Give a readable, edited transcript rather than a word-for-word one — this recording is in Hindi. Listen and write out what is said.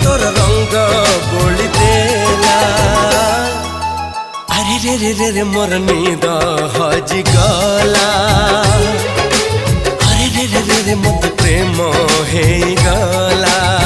तोर रंग बोली देला। अरे रे रे रे रे मोर नींद हजि गला। अरे रे रे रे रे मत प्रेम हे गला।